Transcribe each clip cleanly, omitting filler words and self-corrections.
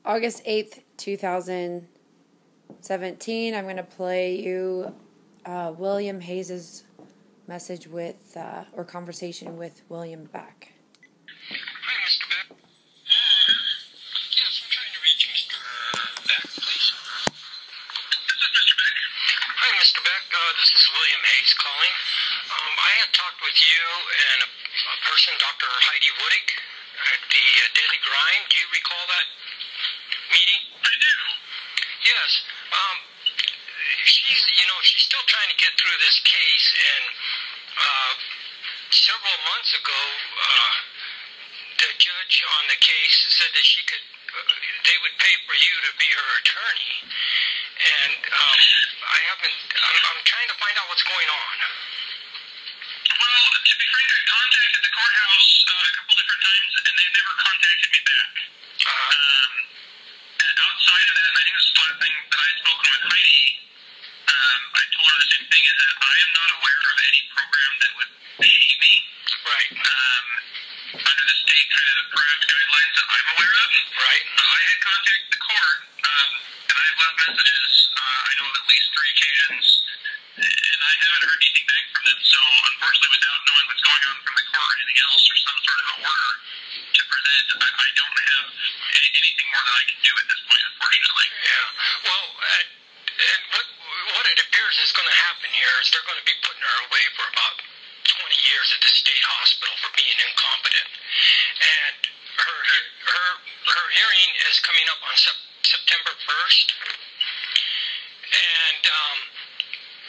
August 8th, 2017, I'm going to play you William Hayes' message with, or conversation with William Beck. Hi, Mr. Beck. Yes, I'm trying to reach Mr. Beck, please. This is Mr. Beck. Hi, Mr. Beck. This is William Hayes calling. I had talked with you and a person, Dr. Heidi Wodiuk, at the Daily Grind. Do you recall that meeting? I do. Yes. She's still trying to get through this case, and several months ago, the judge on the case said that they would pay for you to be her attorney, and I'm trying to find out what's going on. Well, to be frank, I contacted the courthouse a couple different times, and they never contacted me back. Outside of that, and I think this is the last thing that I had spoken with Heidi, I told her the same thing, is that I am not aware of any program that would pay me. Right. Under the state kind of approved guidelines that I'm aware of. Right. I had contacted the court, and I have left messages, I know of at least 3 occasions, and I haven't heard anything back from them. So, unfortunately, without knowing what's going on from the court or anything else, or some sort of an order to present, I don't have anything more that I can do at this point, unfortunately. Yeah. Well, what it appears is going to happen here is they're going to be putting her away for about 20 years at the state hospital for being incompetent. And her hearing is coming up on September 1st. And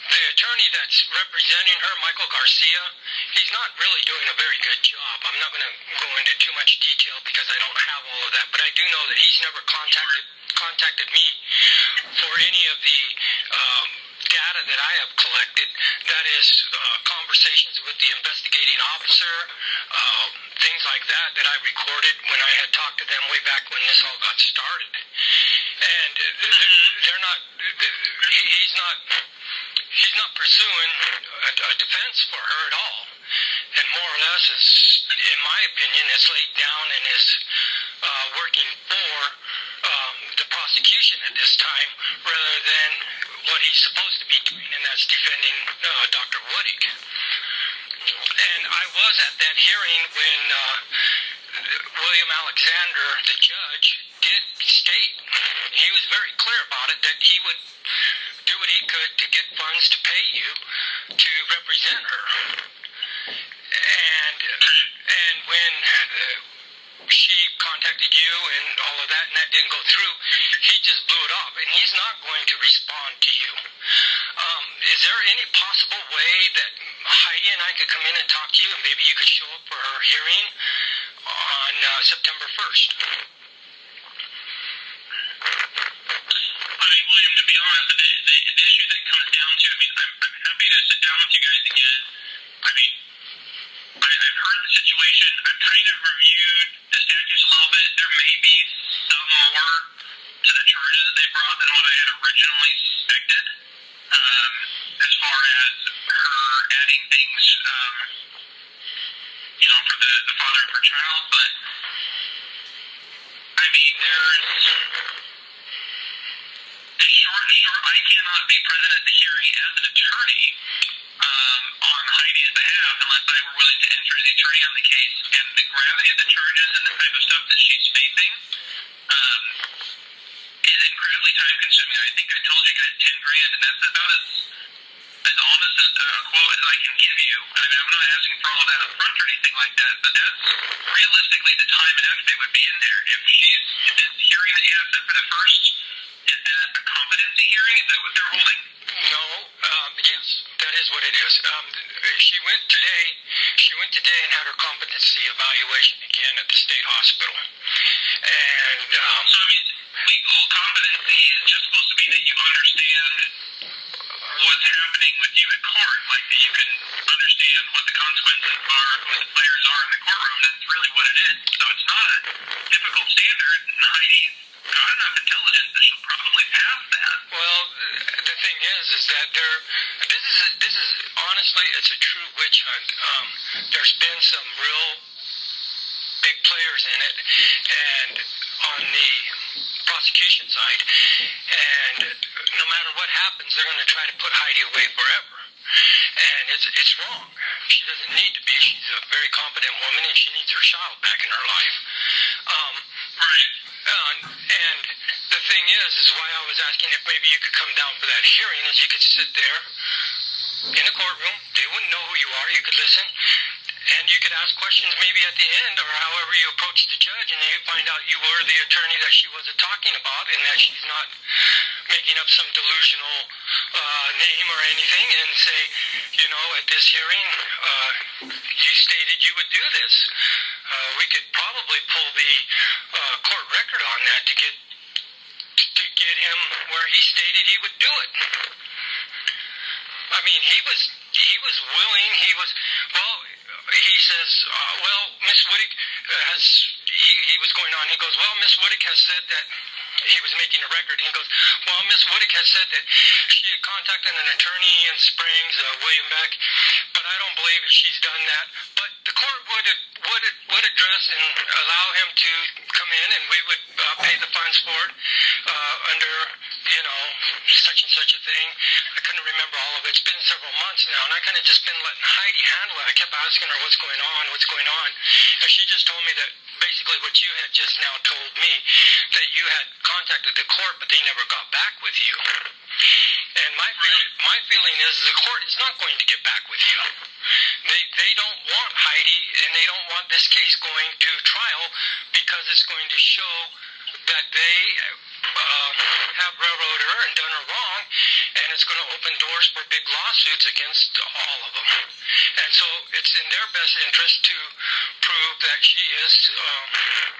the attorney that's representing her, Michael Garcia, he's not really doing a very good job. I'm not going to go into too much detail because I don't have all of that, but I do know that he's never contacted me for any of the data that I have collected. That is conversations with the investigating officer, things like that I recorded when I had talked to them way back when this all got started. And he's not pursuing a defense for her at all. And more or less, in my opinion, is laid down and is working for the prosecution at this time rather than what he's supposed to be doing, and that's defending Dr. Wodiuk. And I was at that hearing when William Alexander, the judge, did state, he was very clear about it, that he would do what he could to get funds to pay you to represent her. And when she contacted you and all of that, and that didn't go through, he just blew it off, and he's not going to respond to you. Is there any possible way that Heidi and I could come in and talk to you, and maybe you could show up for her hearing on September 1st? William, to be honest, the issue that comes down to, I'm happy to sit down with you guys again. I've heard the situation. I've kind of reviewed the statutes a little bit. There may be some more to the charges that they brought than what I had originally suspected, as far as her adding things, for the father of her child. But, I cannot be present at the hearing as an attorney on Heidi's behalf unless I were willing to enter as the attorney on the case. And the gravity of the charges and the type of stuff that she's facing is incredibly time consuming. I think I told you guys $10,000, and that's about as honest a quote as I can give you. I'm not asking for all of that up front or anything like that, but that's realistically the time and effort that would be in there. If this hearing that you have set for the first, is that a competency hearing? Is that what they're holding? No. Yes, that is what it is. She went today and had her competency evaluation again at the state hospital. And so legal competency is just supposed to be that you understand what's happening with you at court, like that you can understand what the consequences are, who the players are in the courtroom. That's really what it is. So it's not a difficult standard. Heidi's got enough intelligence that she'll probably pass that. Well, the thing is that this is honestly, it's a true witch hunt. There's been some real big players in it, and on the prosecution side, and no matter what happens, they're going to try to put Heidi away forever. And it's wrong. She doesn't need to be. She's a very competent woman, and she needs her child back in her life. Right. And the thing is why I was asking if maybe you could come down for that hearing, is you could sit there in a courtroom. They wouldn't know who you are. You could listen, and you could ask questions maybe at the end, or however you approach the judge, and you find out you were the attorney that she wasn't talking about, and that she's not making up some delusional name or anything, and say, you know, at this hearing, you stated you would do this. We could probably pull the court record on that to get him where he stated he would do it. I mean, he was willing. He says, Miss Wodiuk he was going on. He goes, well, Miss Wodiuk has said that he was making a record. He goes, well, Miss Wodiuk has said that she had contacted an attorney in Springs, William Beck, but I don't believe she's done that. But the court would address and allow him to come in, and we would pay the funds for it under, you know, such and such a thing. I couldn't remember all of it. It's been several months now, and I kind of just been letting Heidi handle it. I kept asking her what's going on, and she just told me that basically what you had just now told me, that you had contacted the court, but they never got back with you. And my feeling is the court is not going to get back with you. They don't want Heidi, and they don't want this case going to trial, because it's going to show that they have railroaded her and done her wrong, and it's going to open doors for big lawsuits against all of them. And so it's in their best interest to prove that she is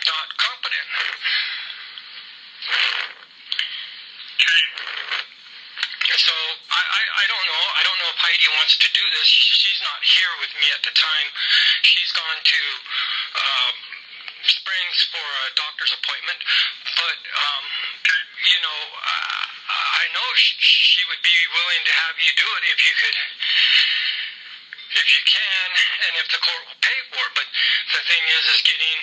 not competent. Okay. So I don't know. I don't know if Heidi wants to do this. She's not here with me at the time. She's gone to Springs for a doctor's appointment. But you know, I know she would be willing to have you do it if you could. If you can, and if the court will pay for it. But the thing is getting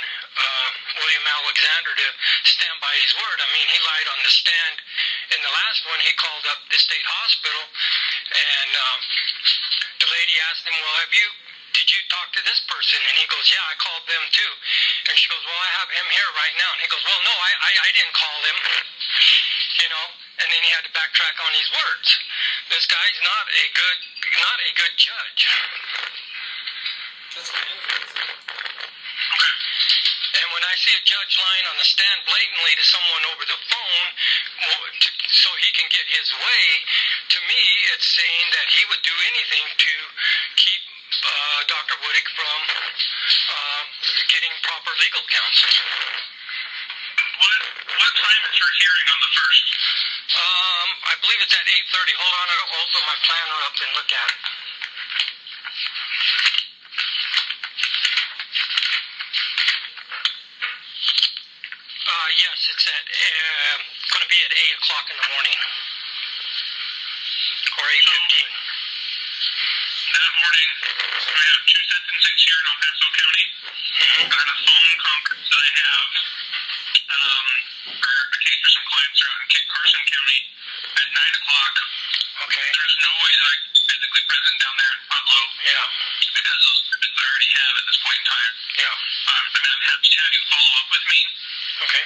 William Alexander to stand by his word. I mean, he lied on the stand. In the last one, he called up the state hospital, and the lady asked him, well, did you talk to this person? And he goes, yeah, I called them too. And she goes, well, I have him here right now. And he goes, well, no, I didn't call him. You know, and then he had to backtrack on his words. This guy's not a good judge. That's kind of crazy. Okay. And when I see a judge lying on the stand blatantly to someone over the phone so he can get his way, to me it's saying that he would do anything to keep Dr. Wodiuk from getting proper legal counsel. What time is your hearing on the 1st? I believe it's at 8:30. Hold on, I'll open my planner up and look at it. Yes, it's going to be at 8 o'clock in the morning. Or 8:15. That morning, I have two sentences here in El Paso County. On a phone conference that I have for a case for some clients out in Kit Carson County at 9 o'clock. Okay. There's no way that I can physically present down there in Pueblo. Yeah. Because those sentences I already have at this point in time. Yeah. I mean, I'm happy to have you follow up with me. Okay.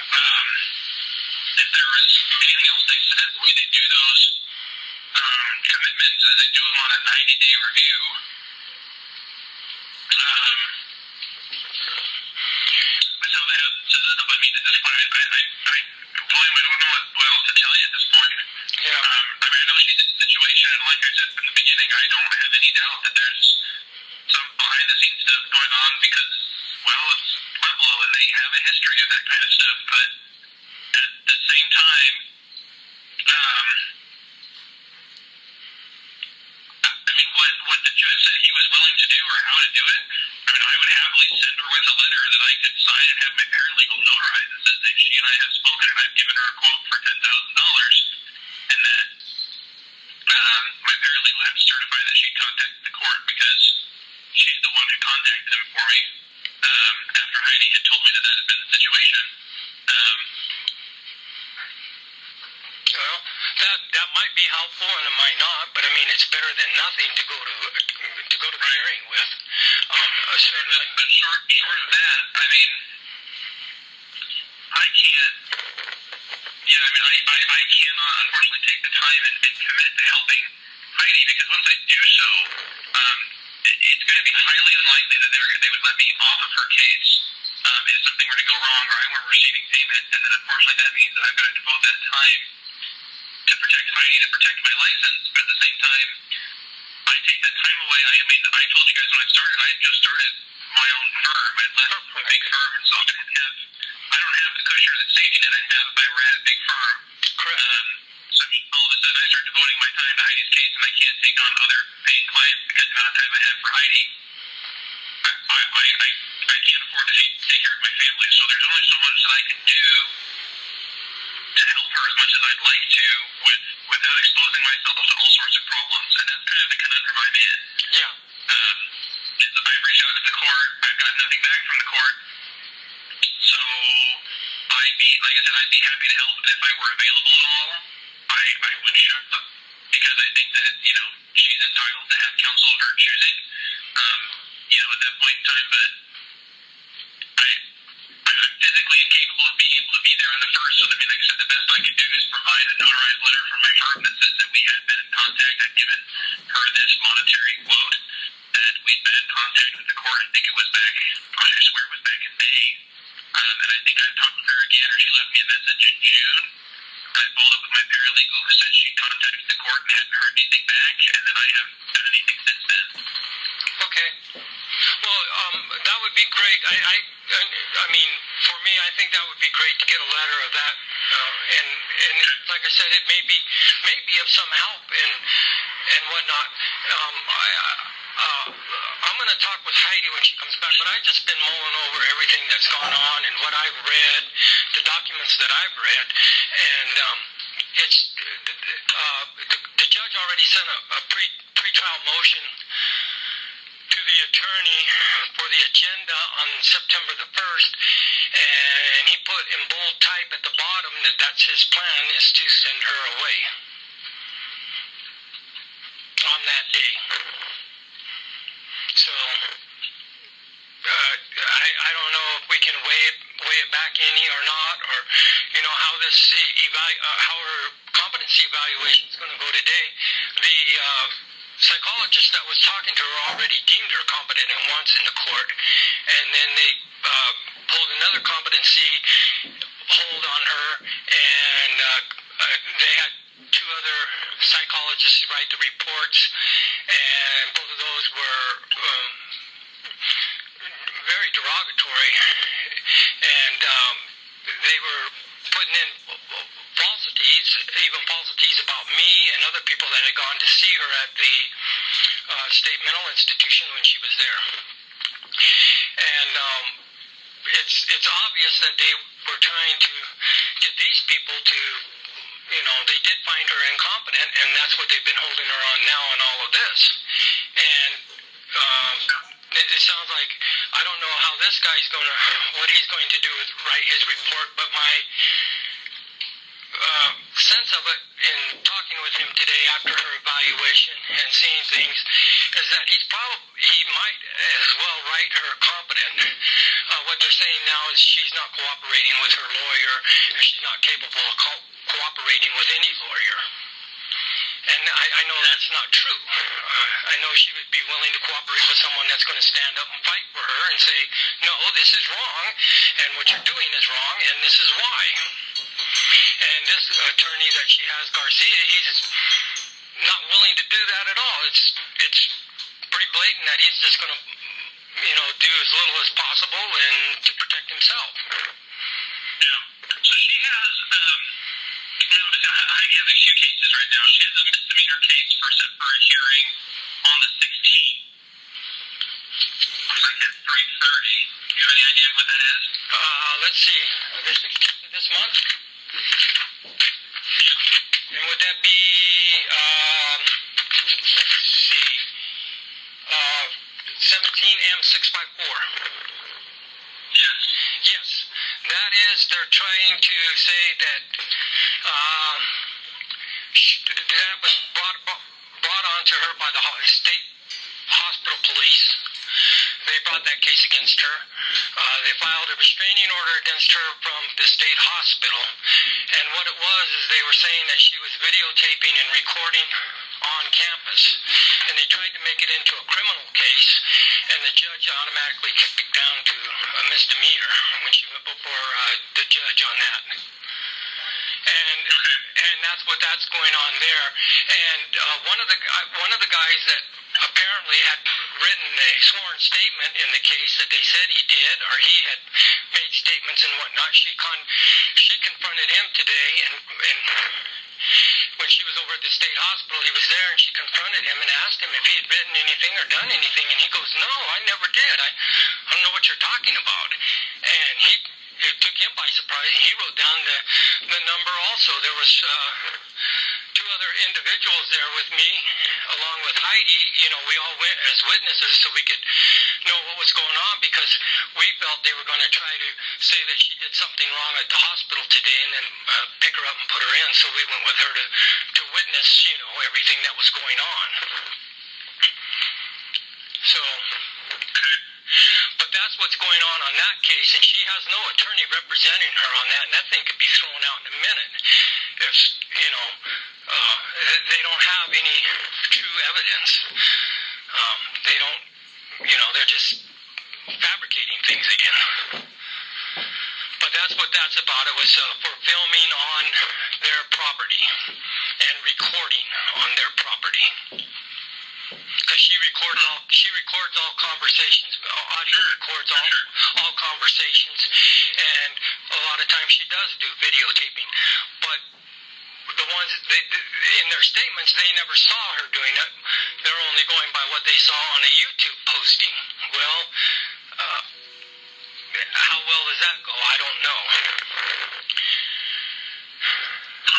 If there was anything else they said, the way they do those commitments is they do them on a 90-day review. That's how they have it set up. I mean, at this point, William, I don't know what else to tell you at this point. Yeah. I mean, I know she's in a situation, and like I said from the beginning, I don't have any doubt that there's some behind-the-scenes stuff going on because, well, it's Pueblo, and they have a history of that kind of stuff, but at the same time, I mean, what the judge said he was willing to do or how to do it, I mean, I would happily send her with a letter that I could sign and have my paralegal notarize that says that she and I have spoken and I've given her a quote for $10,000 and that my paralegal had to certify that she contacted the court because she's the one who contacted him for me after Heidi had told me that had been the situation. that might be helpful and it might not, but I mean it's better than nothing to go to the hearing with. Certainly. But short of that, I mean, I can't. Yeah, I mean, I cannot unfortunately take the time and commit to helping Heidi, because once I do so, it's going to be highly unlikely that they would let me off of her case if something were to go wrong or I weren't receiving payment, and then unfortunately that means that I've got to devote that time to protect Heidi, to protect my license, but at the same time, I take that time away. I mean, I told you guys when I started, I had just started my own firm. I'd left a big firm, and so I don't have the cushion or the safety net I'd have if I were at a big firm. Correct. So I mean, all of a sudden I start devoting my time to Heidi's case, and I can't take on other paying clients because of the amount of time I have for Heidi. I can't afford to take care of my family, so there's only so much that I can do to help her as much as I'd like to without exposing myself to all sorts of problems, and that's kind of the conundrum I'm in. Yeah. I've reached out to the court, I've got nothing back from the court, so I'd be happy to help, and if I were available at all, I would show up, because I think that, she's entitled to have counsel of her choosing, at that point in time, but I'm physically incapable of being able to be there on the first, so I mean, like I said, the best I can do is provide a notarized letter from my firm that says that we had been in contact. I've given her this monetary quote, that we'd been in contact with the court. I think it was back, I swear it was back in May, and I think I talked with her again, or she left me a message in June. I followed up with my paralegal who said she contacted the court and hadn't heard anything back, and then I haven't done anything since then. Okay. Well, that would be great. I mean, for me, I think that would be great to get a letter of that, and like I said, it may be of some help and whatnot. I'm going to talk with Heidi when she comes back, but I've just been mulling over everything that's gone on and what I've read, the documents that I've read, and the judge already sent a pre-trial motion to the attorney for the agenda on September the 1st, and he put in bold type at the bottom that that's his plan, is to send her away on that day. So I don't know if we can weigh it back any or not, or how this how her competency evaluation is going to go today. The psychologist that was talking to her already deemed her competent once in the court, and then they pulled another competency hold on her, and they had two other psychologists write the reports, and both of those were very derogatory, and they were putting in falsities about me and other people that had gone to see her at the state mental institution when she was there. And it's obvious that they were trying to get these people to, they did find her incompetent, and that's what they've been holding her on now in all of this. And it sounds like, I don't know how this guy's what he's going to do is write his report, but my sense of it in talking with him today after her evaluation and seeing things is that he might as well write her competent. What they're saying now is she's not cooperating with her lawyer, and she's not capable of cooperating with any lawyer. And I know that's not true. I know she would be willing to cooperate with someone that's going to stand up and fight for her and say, no, this is wrong, and what you're doing is wrong, and this is why. And this attorney that she has, Garcia, he's not willing to do that at all. It's pretty blatant that he's just going to, do as little as possible and to protect himself. Yeah. So she has, Heidi has a few cases right now. She has a misdemeanor case set for a hearing on the 16th. Looks like at 3:30. Do you have any idea what that is? Let's see. The 16th of this month? And would that be, let's see, 17M654? Yes. Yes. That is, they're trying to say that to her by the state hospital police. They brought that case against her. They filed a restraining order against her from the state hospital. And what it was is they were saying that she was videotaping and recording on campus. And they tried to make it into a criminal case, and the judge automatically kicked it down to a misdemeanor when she went before the judge on that. And that's going on there. And one of the guys that apparently had written a sworn statement in the case that they said he did, or he had made statements and whatnot. She confronted him today, and when she was over at the state hospital, he was there, and she confronted him and asked him if he had written anything or done anything, and he goes, "No, I never did. I don't know what you're talking about." And it took him by surprise. He wrote down the number also. There was two other individuals there with me, along with Heidi. You know, we all went as witnesses so we could know what was going on, because we felt they were going to try to say that she did something wrong at the hospital today and then pick her up and put her in. So we went with her to witness, you know, everything that was going on. So, but that's what's going on that case, and she has no attorney representing her on that, and that thing could be thrown out in a minute. If, you know, they don't have any true evidence. They don't, you know, they're just fabricating things again. But that's what that's about. It was for filming on their property and recording on their property. Because she records all conversations, audio records all conversations, and a lot of times she does do videotaping. But the ones in their statements, they never saw her doing it. They're only going by what they saw on a YouTube posting. Well, how well does that go? I don't know.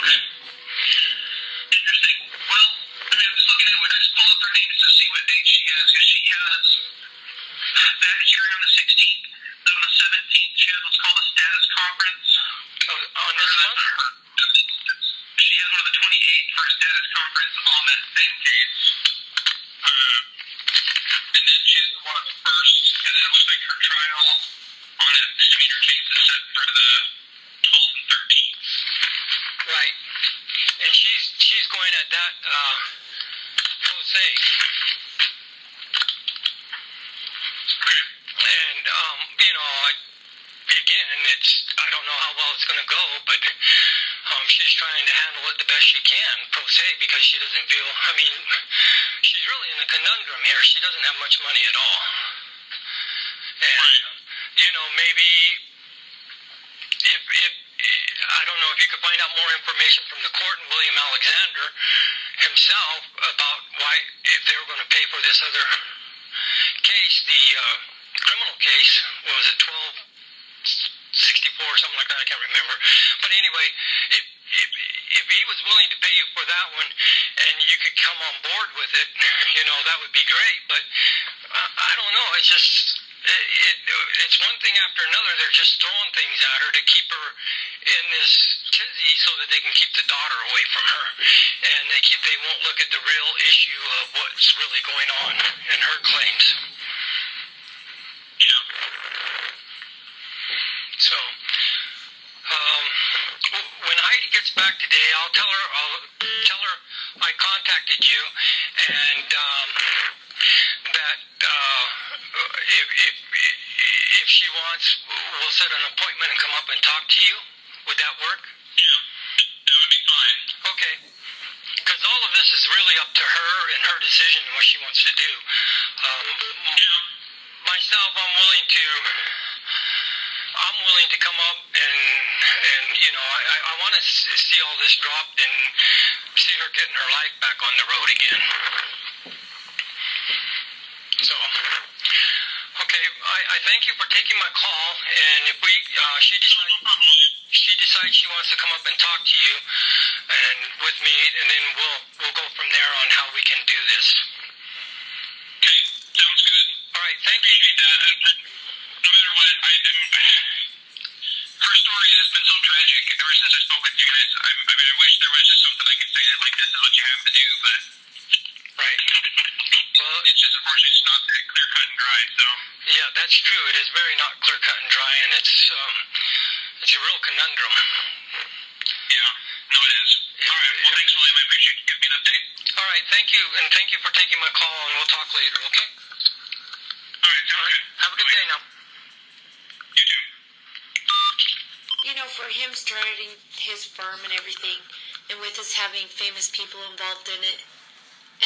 Okay. Interesting. Well, I mean, I'm just looking at it. I just pulled up her names to see what date she has, because she has that hearing on the 16th, then on the 17th, she has what's called a status conference. On this month? She has one on the 28th for a status conference on that same case. And then she has one on the 1st, and then it looks like her trial on a misdemeanor case is set for the 12th and 13th. Right. And she's going at that pro se. And you know, I don't know how well it's going to go, but she's trying to handle it the best she can, pro se, because she doesn't feel. I mean, she's really in a conundrum here. She doesn't have much money at all, and you know, maybe if I don't know if you could find out more information from the court and William Alexander himself about why, if they were going to pay for this other case, the criminal case. What was it, 1264 or something like that? I can't remember. But anyway, if he was willing to pay you for that one and you could come on board with it, you know, that would be great. But I don't know. It's just it's one thing after another. They're just throwing things at her to keep her in this tizzy so that they can keep the daughter away from her, and they won't look at the real issue of what's really going on in her claims. Yeah. So, when Heidi gets back today, I'll tell her I contacted you, and that if she wants, we'll set an appointment and come up and talk to you. Would that work? Yeah, that would be fine. Okay. Because all of this is really up to her and her decision and what she wants to do. Myself, I'm willing to come up and you know, I want to see all this dropped and see her getting her life back on the road again. So, okay, I thank you for taking my call, and if she decides she wants to come up and talk to you and with me, and then we'll go from there on how we can do this. Okay, sounds good. All right, thank you. Appreciate that. No matter what, her story has been so tragic ever since I spoke with you guys. I mean, I wish there was just something I could say that, like, this is what you have to do, but right. dry. So Yeah, that's true. It is very not clear cut and dry, and it's a real conundrum. yeah, no, it is. All right. Well, thanks, William. I appreciate you giving me an update. All right, thank you, and thank you for taking my call, and we'll talk later, okay? All right. Sounds good. Have a good day now. You too. You know, for him starting his firm and everything, and with us having famous people involved in it,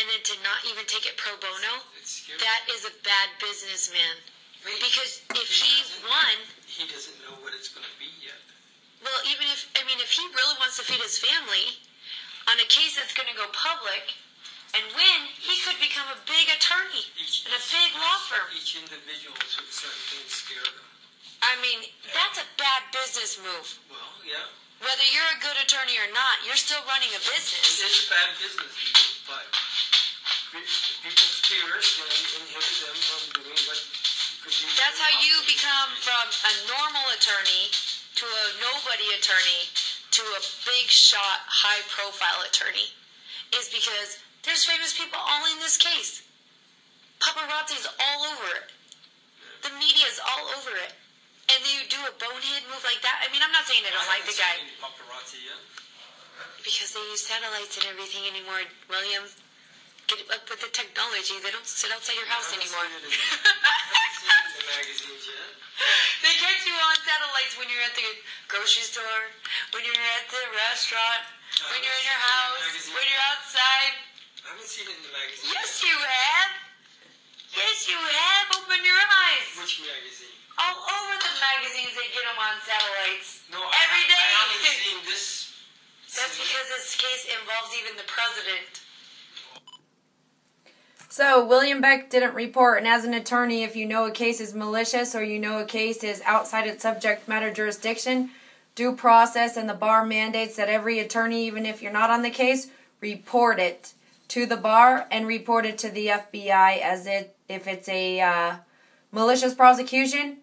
and then to not even take it pro bono, It's scary. that is a bad businessman. Wait, Because if he won, he doesn't know what it's going to be yet. well, even if he really wants to feed his family on a case that's going to go public and win, he could become a big attorney and a big law firm. Each individual with certain things scare them. I mean, that's a bad business move. Well, yeah. Whether you're a good attorney or not, you're still running a It business. is a bad business move, but people's fears can inhibit them from doing what could be. That's how you become from a normal attorney to a nobody attorney to a big shot, high profile attorney, is because there's famous people all in this case. Paparazzi's all over it. The media's all over it. And then you do a bonehead move like that. I mean, I'm not saying I don't like the guy. Paparazzi yet. Because they use satellites and everything anymore, William. Get up with the technology. They don't sit outside your house anymore. I haven't seen it in the magazines yet. They catch you on satellites when you're at the grocery store, when you're at the restaurant, when you're in your house, when you're outside. I haven't seen it in the magazine. Yes, you have. Yes, you have. Open your eyes. Which magazine? All over the magazines, they get them on satellites. No, Every day. I haven't seen this. That's because this case involves even the president. So, William Beck didn't report, and as an attorney, if you know a case is malicious or you know a case is outside its subject matter jurisdiction, due process and the bar mandates that every attorney, even if you're not on the case, report it to the bar and report it to the FBI if it's a malicious prosecution,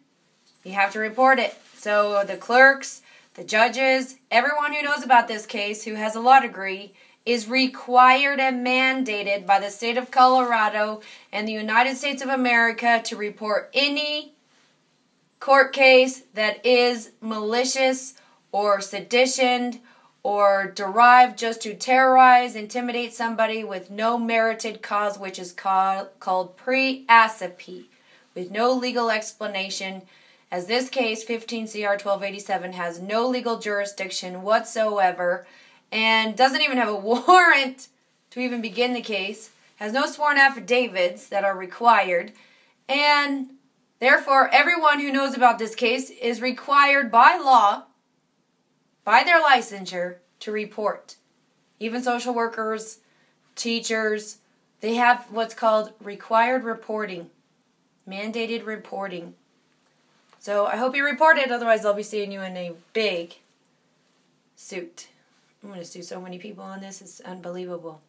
you have to report it. So the clerks, the judges, everyone who knows about this case, who has a law degree, is required and mandated by the state of Colorado and the United States of America to report any court case that is malicious or seditioned or derived just to terrorize, intimidate somebody with no merited cause, which is called pre-acipe, with no legal explanation, as this case, 15 CR 1287, has no legal jurisdiction whatsoever, and doesn't even have a warrant to even begin the case, has no sworn affidavits that are required, and therefore everyone who knows about this case is required by law, by their licensure, to report. Even social workers, teachers, they have what's called required reporting, mandated reporting. So I hope you report it, otherwise I'll be seeing you in a big suit. I'm going to sue so many people on this, it's unbelievable.